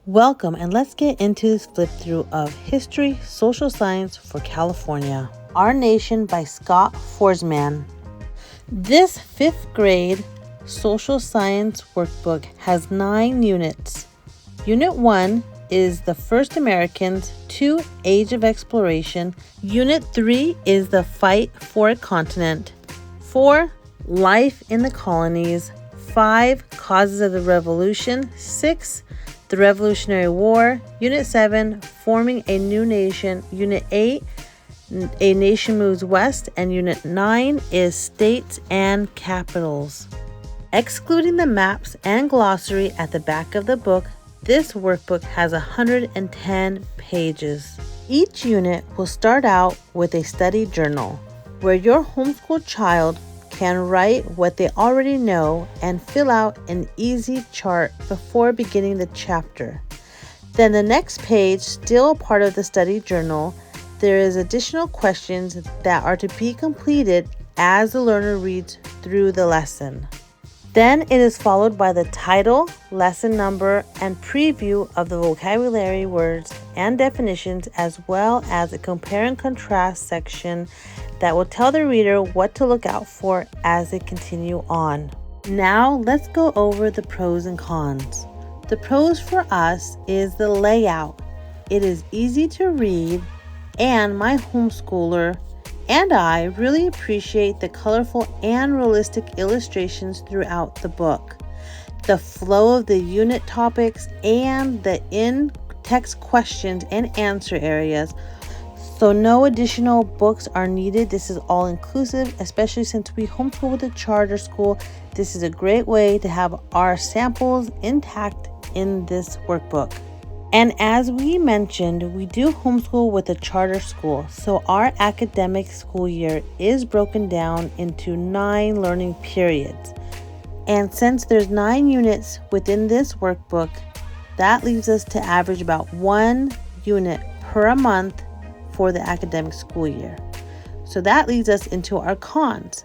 Welcome, and let's get into this flip through of History, Social Science for California, Our Nation by Scott Foresman. This 5th grade social science workbook has 9 units. Unit 1 is the First Americans, 2 Age of Exploration. Unit 3 is the Fight for a Continent. 4 Life in the Colonies. 5 Causes of the Revolution. 6 The Revolutionary War. Unit 7, Forming a New Nation. Unit 8, A Nation Moves West. And Unit 9 is States and Capitals. Excluding the maps and glossary at the back of the book, this workbook has 110 pages. Each unit will start out with a study journal, where your homeschool child can write what they already know and fill out an easy chart before beginning the chapter. Then the next page, still part of the study journal, there is additional questions that are to be completed as the learner reads through the lesson. Then it is followed by the title, lesson number, and preview of the vocabulary words and definitions, as well as a compare and contrast section that will tell the reader what to look out for as they continue on. Now let's go over the pros and cons. The pros for us is the layout. It is easy to read, and my homeschooler and I really appreciate the colorful and realistic illustrations throughout the book. The flow of the unit topics and the in-text questions and answer areas. So no additional books are needed. This is all inclusive, especially since we homeschool with a charter school. This is a great way to have our samples intact in this workbook. And as we mentioned, we do homeschool with a charter school. So our academic school year is broken down into 9 learning periods. And since there's 9 units within this workbook, that leaves us to average about 1 unit per month for the academic school year. So that leads us into our cons,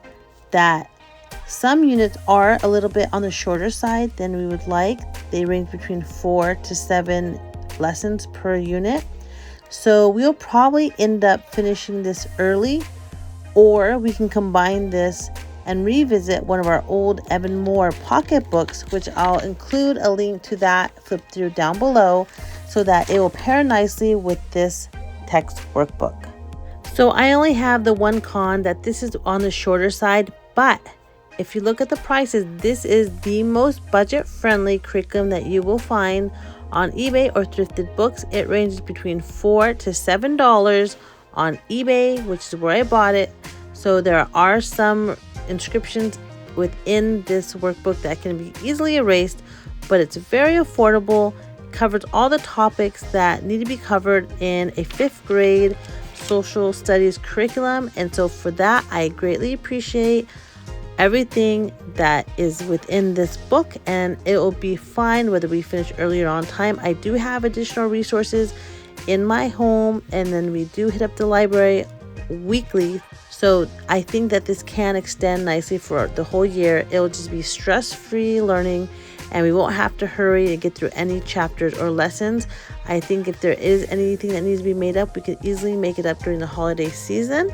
that some units are a little bit on the shorter side than we would like. They range between 4 to 7 lessons per unit. So we'll probably end up finishing this early, or we can combine this and revisit one of our old Evan Moore pocket books, which I'll include a link to that flip through down below so that it will pair nicely with this text workbook. So I only have the one con, that this is on the shorter side, but if you look at the prices, this is the most budget-friendly curriculum that you will find on eBay or thrifted books. It ranges between $4 to $7 on eBay, which is where I bought it. So there are some inscriptions within this workbook that can be easily erased, but it's very affordable. Covers all the topics that need to be covered in a 5th grade social studies curriculum. And so for that, I greatly appreciate everything that is within this book, and it will be fine whether we finish earlier on time. I do have additional resources in my home, and then we do hit up the library weekly. So I think that this can extend nicely for the whole year. It will just be stress-free learning, and we won't have to hurry to get through any chapters or lessons. I think if there is anything that needs to be made up, we could easily make it up during the holiday season.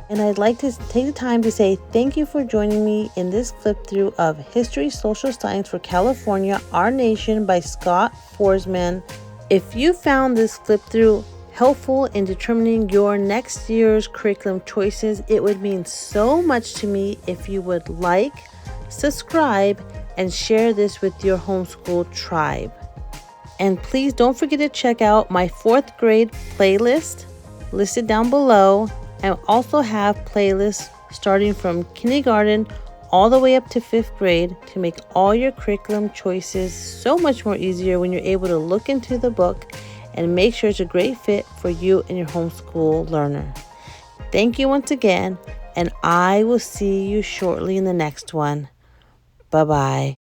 And I'd like to take the time to say thank you for joining me in this flip through of History, Social Science for California, Our Nation by Scott Foresman. If you found this flip through helpful in determining your next year's curriculum choices, it would mean so much to me if you would like, subscribe, and share this with your homeschool tribe. And please don't forget to check out my 4th grade playlist listed down below. I also have playlists starting from kindergarten all the way up to 5th grade to make all your curriculum choices so much more easier when you're able to look into the book and make sure it's a great fit for you and your homeschool learner. Thank you once again, and I will see you shortly in the next one. Bye-bye.